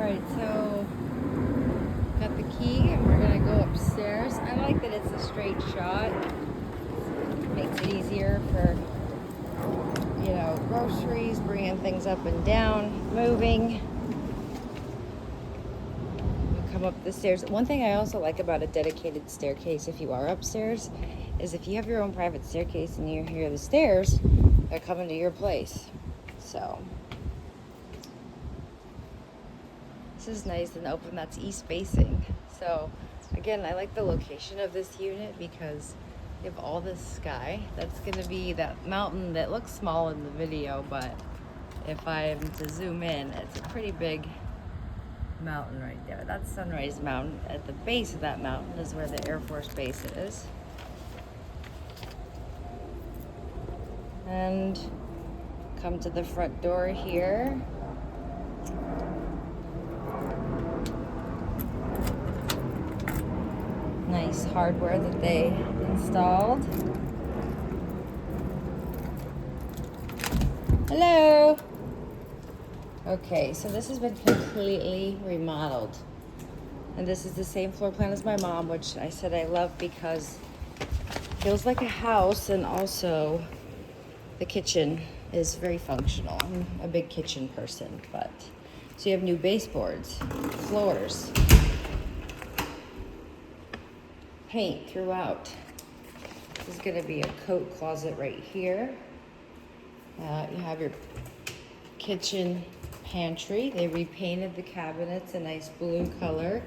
Alright, so got the key and we're gonna go upstairs. I like that it's a straight shot. Makes it easier for, groceries, bringing things up and down, moving. You come up the stairs. One thing I also like about a dedicated staircase, if you are upstairs, is if you have your own private staircase and you hear the stairs, they're coming to your place. So this is nice and open. That's east facing. So again, I like the location of this unit because you have all this sky. That's gonna be that mountain that looks small in the video, but if I'm to zoom in, it's a pretty big mountain right there. That's Sunrise Mountain. At the base of that mountain is where the Air Force Base is. And come to the front door here. Nice hardware that they installed. Hello. Okay, so this has been completely remodeled. And this is the same floor plan as my mom, which I said I love because it feels like a house, and also the kitchen is very functional. I'm a big kitchen person, but so you have new baseboards, floors, paint throughout. This is gonna be a coat closet right here. You have your kitchen pantry. They repainted the cabinets a nice blue color.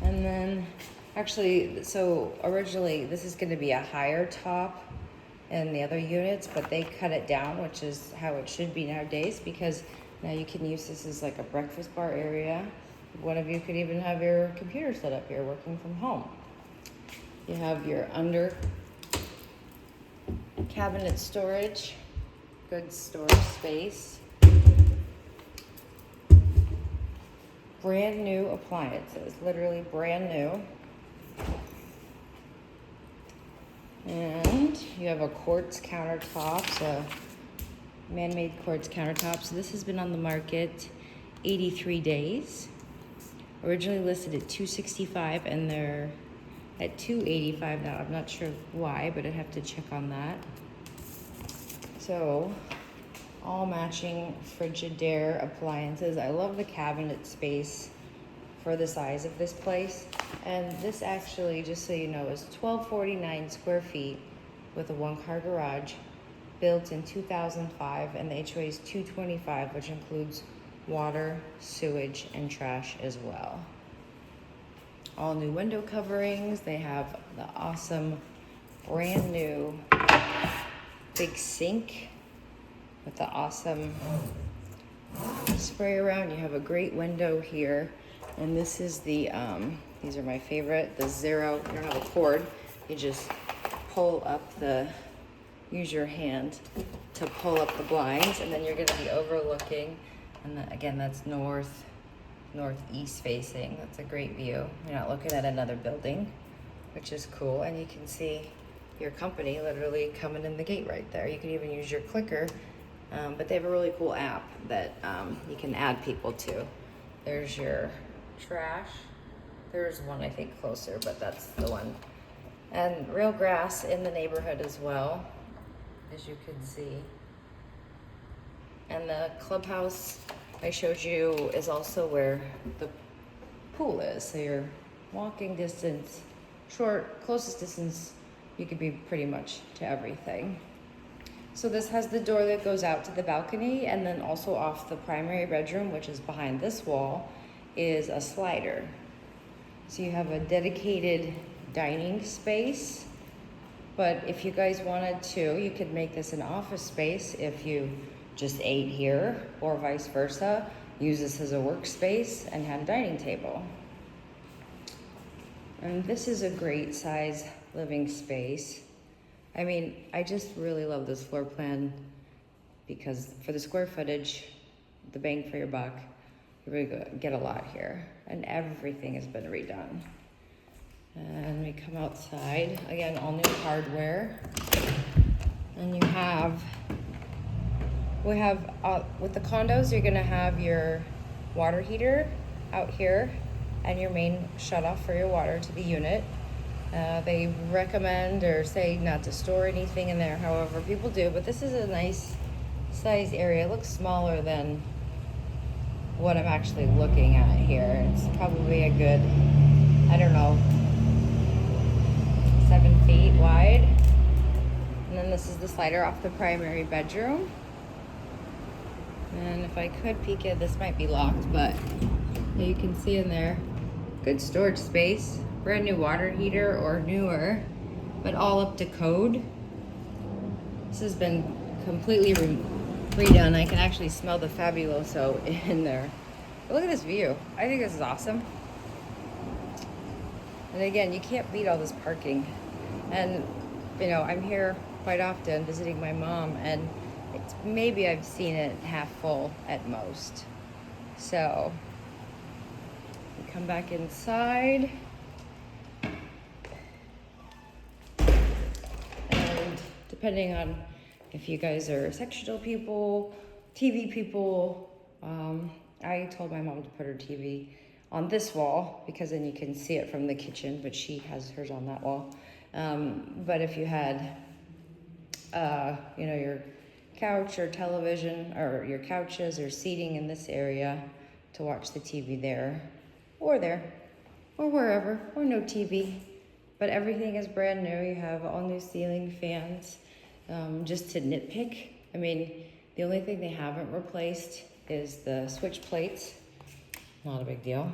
And then, actually, so originally this is gonna be a higher top in the other units, but they cut it down, which is how it should be nowadays, because now you can use this as like a breakfast bar area. One of you could even have your computer set up here working from home. You have your under cabinet storage, good storage space. Brand new appliances, literally brand new. And you have a quartz countertop, so man-made quartz countertop. So this has been on the market 83 days. Originally listed at $265 and they're at $285 now. I'm not sure why, but I'd have to check on that. So, all matching Frigidaire appliances. I love the cabinet space for the size of this place. And this actually, just so you know, is 1,249 square feet with a one-car garage, built in 2005, and the HOA is 225, which includes water, sewage, and trash as well. All new window coverings. They have the awesome brand new big sink with the awesome spray around. You have a great window here. And this is the, these are my favorite, the Zero. You don't have a cord. You just pull up use your hand to pull up the blinds, and then you're gonna be overlooking. And then, again, that's northeast facing. That's a great view. You're not looking at another building, which is cool. And you can see your company literally coming in the gate right there. You can even use your clicker, but they have a really cool app that you can add people to. There's your trash. There's one, I think, closer, but that's the one. And real grass in the neighborhood as well, as you can see. And the clubhouse I showed you is also where the pool is. So you're walking distance, closest distance you could be pretty much to everything. So this has the door that goes out to the balcony, and then also off the primary bedroom, which is behind this wall, is a slider. So you have a dedicated dining space, but if you guys wanted to, you could make this an office space if you just ate here, or vice versa. Use this as a workspace and have a dining table. And this is a great size living space. I mean, I just really love this floor plan because for the square footage, the bang for your buck, you really get a lot here. And everything has been redone. And we come outside, again, all new hardware. And you have We have, with the condos, you're gonna have your water heater out here and your main shutoff for your water to the unit. They recommend or say not to store anything in there, however, people do, but this is a nice size area. It looks smaller than what I'm actually looking at here. It's probably a good, I don't know, 7 feet wide. And then this is the slider off the primary bedroom. And if I could peek it, this might be locked, but you can see in there, good storage space, brand new water heater or newer, but all up to code. This has been completely redone. I can actually smell the Fabuloso in there. But look at this view. I think this is awesome. And again, you can't beat all this parking. And you know, I'm here quite often visiting my mom, and it's maybe I've seen it half full at most. So we come back inside, and depending on if you guys are sectional people, TV people, I told my mom to put her TV on this wall because then you can see it from the kitchen, but she has hers on that wall. But if you had, you know, your couch or television, or your couches or seating in this area to watch the TV there, or wherever, or no TV. But everything is brand new. You have all new ceiling fans. Just to nitpick, I mean, the only thing they haven't replaced is the switch plates. Not a big deal.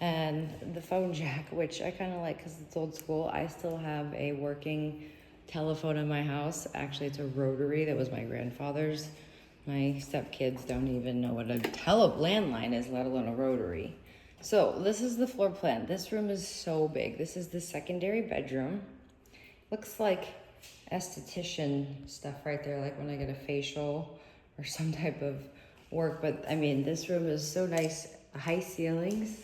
And the phone jack, which I kind of like because it's old school. I still have a working telephone in my house. Actually, it's a rotary that was my grandfather's. My stepkids don't even know what a landline is, let alone a rotary. So this is the floor plan. This room is so big. This is the secondary bedroom. Looks like esthetician stuff right there, like when I get a facial or some type of work. But I mean, this room is so nice. High ceilings.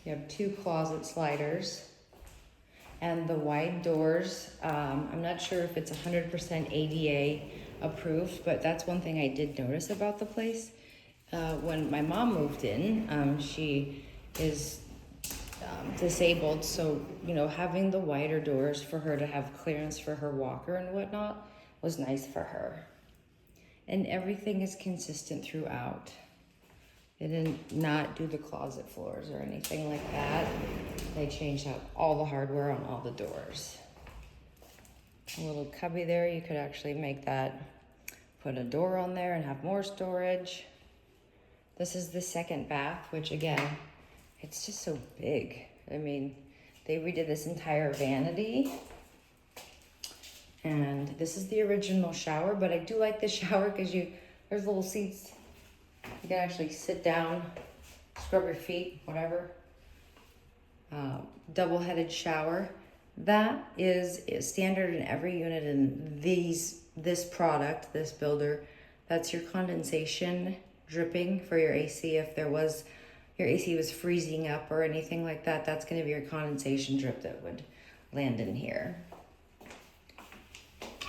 You have 2 closet sliders and the wide doors. I'm not sure if it's 100% ADA approved, but that's one thing I did notice about the place. When my mom moved in, she is disabled, so you know, having the wider doors for her to have clearance for her walker and whatnot was nice for her. And everything is consistent throughout. They did not do the closet floors or anything like that. They changed out all the hardware on all the doors. A little cubby there, you could actually make that, put a door on there and have more storage. This is the second bath, which again, it's just so big. I mean, they redid this entire vanity. And this is the original shower, but I do like the shower because there's little seats. You can actually sit down, scrub your feet, whatever. Double-headed shower. That is standard in every unit in this product, this builder. That's your condensation dripping for your AC. If your AC was freezing up or anything like that, that's going to be your condensation drip that would land in here.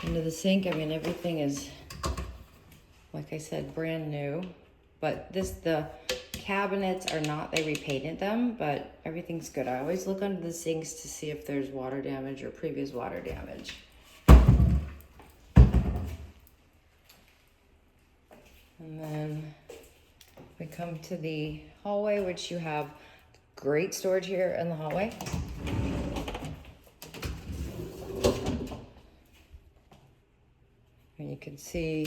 Into the sink, I mean, everything is, like I said, brand new. But the cabinets are not, they repainted them, but everything's good. I always look under the sinks to see if there's water damage or previous water damage. And then we come to the hallway, which you have great storage here in the hallway. And you can see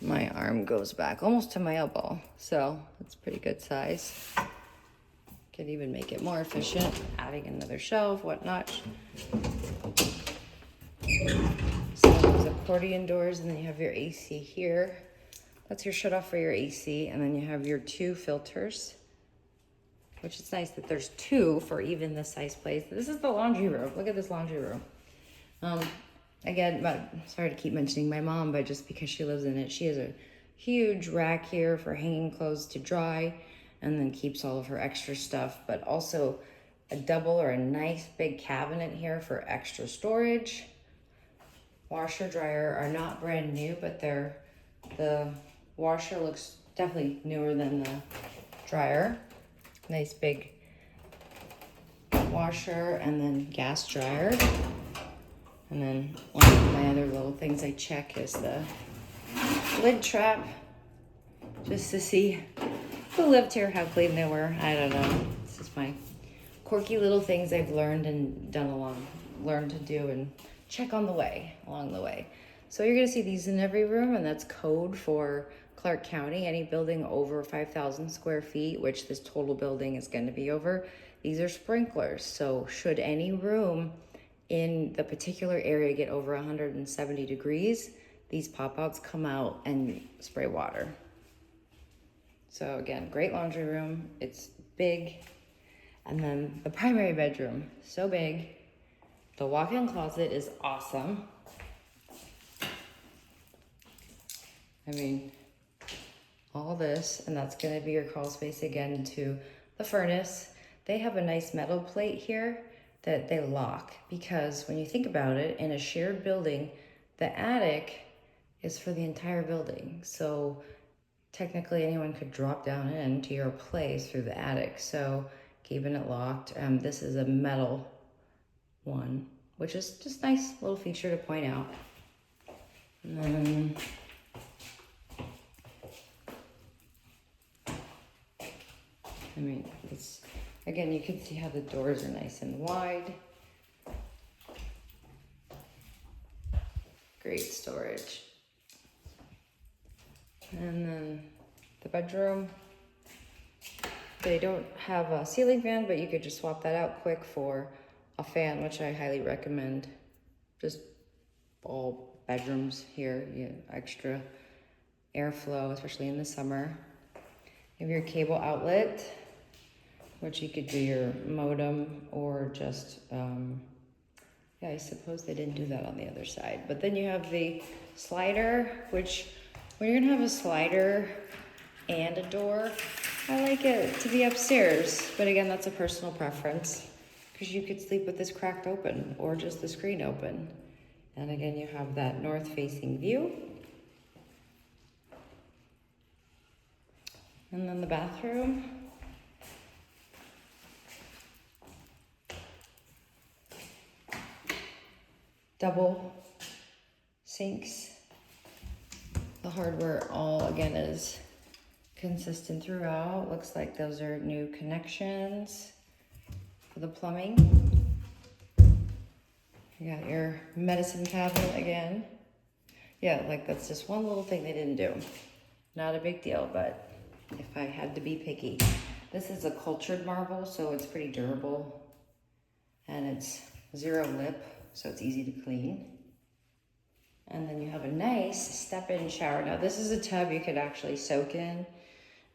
my arm goes back almost to my elbow, so it's pretty good size. Could even make it more efficient, adding another shelf, whatnot. So there's accordion doors, and then you have your AC here. That's your shut off for your AC, and then you have your 2 filters, which is nice that there's 2 for even this size place. This is the laundry room. Look at this laundry room. Again, sorry to keep mentioning my mom, but just because she lives in it, she has a huge rack here for hanging clothes to dry, and then keeps all of her extra stuff, but also a double or a nice big cabinet here for extra storage. washer dryer are not brand new, but the washer looks definitely newer than the dryer. Nice big washer, and then gas dryer. And then one of my other little things I check is the lid trap, just to see who lived here, how clean they were. I don't know. This is my quirky little things I've learned and learned to do and check on the way, along the way. So you're gonna see these in every room, and that's code for Clark County. Any building over 5,000 square feet, which this total building is gonna be over, these are sprinklers. So should any room in the particular area get over 170 degrees, these pop-outs come out and spray water. So again, great laundry room. It's big. And then the primary bedroom, so big. The walk-in closet is awesome. I mean, all this, and that's gonna be your crawl space again to the furnace. They have a nice metal plate here that they lock, because when you think about it, in a shared building, the attic is for the entire building. So technically anyone could drop down into your place through the attic. So keeping it locked. This is a metal one, which is just nice little feature to point out. And then I mean, it's, again, you can see how the doors are nice and wide. Great storage. And then the bedroom, they don't have a ceiling fan, but you could just swap that out quick for a fan, which I highly recommend. Just all bedrooms here, you know, extra airflow, especially in the summer. You have your cable outlet, which you could do your modem or just, yeah, I suppose they didn't do that on the other side. But then you have the slider, which when you're gonna have a slider and a door, I like it to be upstairs. But again, that's a personal preference, because you could sleep with this cracked open or just the screen open. And again, you have that north-facing view. And then the bathroom. Double sinks. The hardware all, again, is consistent throughout. Looks like those are new connections for the plumbing. You got your medicine cabinet again. Yeah, like that's just one little thing they didn't do. Not a big deal, but if I had to be picky. This is a cultured marble, so it's pretty durable. And it's zero lip, so it's easy to clean. And then you have a nice step-in shower. Now this is a tub you could actually soak in,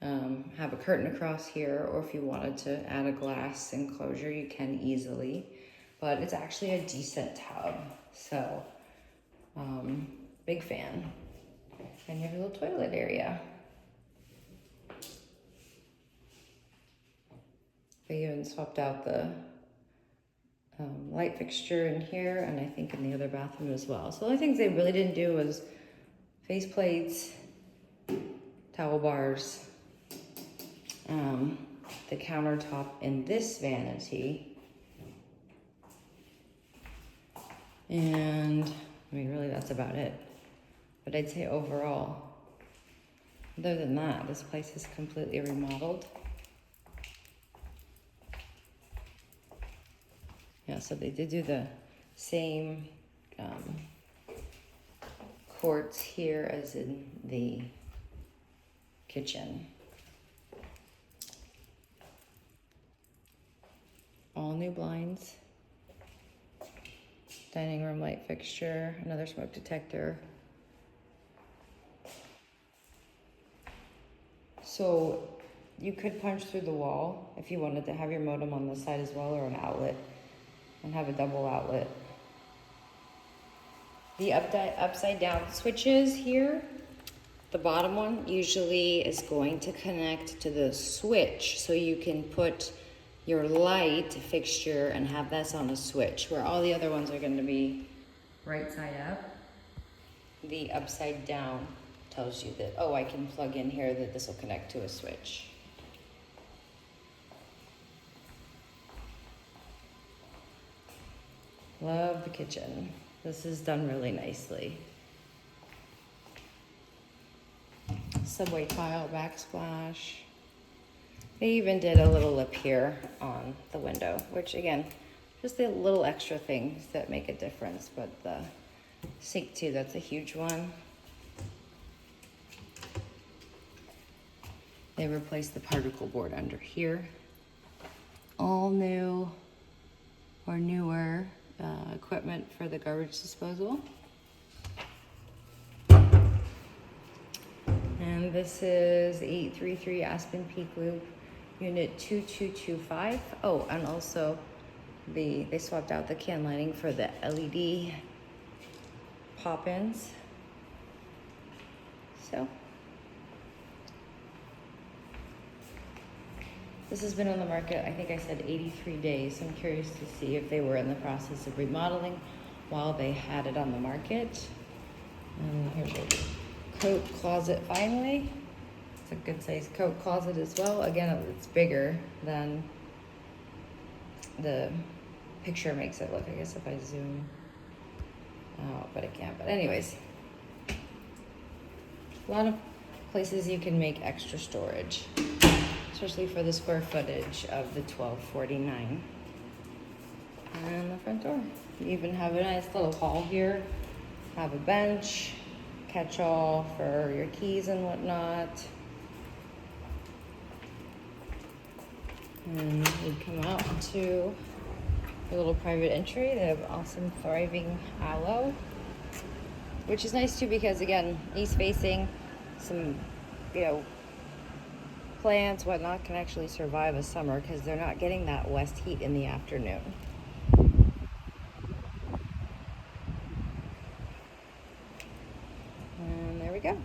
have a curtain across here, or if you wanted to add a glass enclosure, you can easily. But it's actually a decent tub, so big fan. And you have a little toilet area. They even swapped out the light fixture in here, and I think in the other bathroom as well. So the only things they really didn't do was face plates, towel bars, the countertop in this vanity. And I mean, really that's about it. But I'd say overall, other than that, this place is completely remodeled. Yeah, so they did do the same quartz here as in the kitchen. All new blinds. Dining room light fixture, another smoke detector. So you could punch through the wall if you wanted to have your modem on this side as well, or an outlet, and have a double outlet. The upside down switches here, the bottom one usually is going to connect to the switch, so you can put your light fixture and have this on a switch, where all the other ones are going to be right side up. the upside down tells you that, oh, I can plug in here, that this will connect to a switch. Love the kitchen. This is done really nicely. Subway tile backsplash. They even did a little lip here on the window, which again, just the little extra things that make a difference. But the sink too, that's a huge one. They replaced the particle board under here. All new or newer equipment for the garbage disposal. And this is 833 Aspen Peak Loop, unit 2225. Oh, and also they swapped out the can lighting for the LED pop-ins. So this has been on the market, I think I said 83 days. I'm curious to see if they were in the process of remodeling while they had it on the market. And here's your coat closet finally. It's a good sized coat closet as well. Again, it's bigger than the picture makes it look, I guess if I zoom out, but I can't. But anyways, a lot of places you can make extra storage, especially for the square footage of the 1249. And the front door. You even have a nice little hall here. Have a bench, catch-all for your keys and whatnot. And you come out to a little private entry. They have awesome thriving aloe, which is nice too because again, east facing, some, plants, whatnot can actually survive a summer because they're not getting that west heat in the afternoon. And there we go.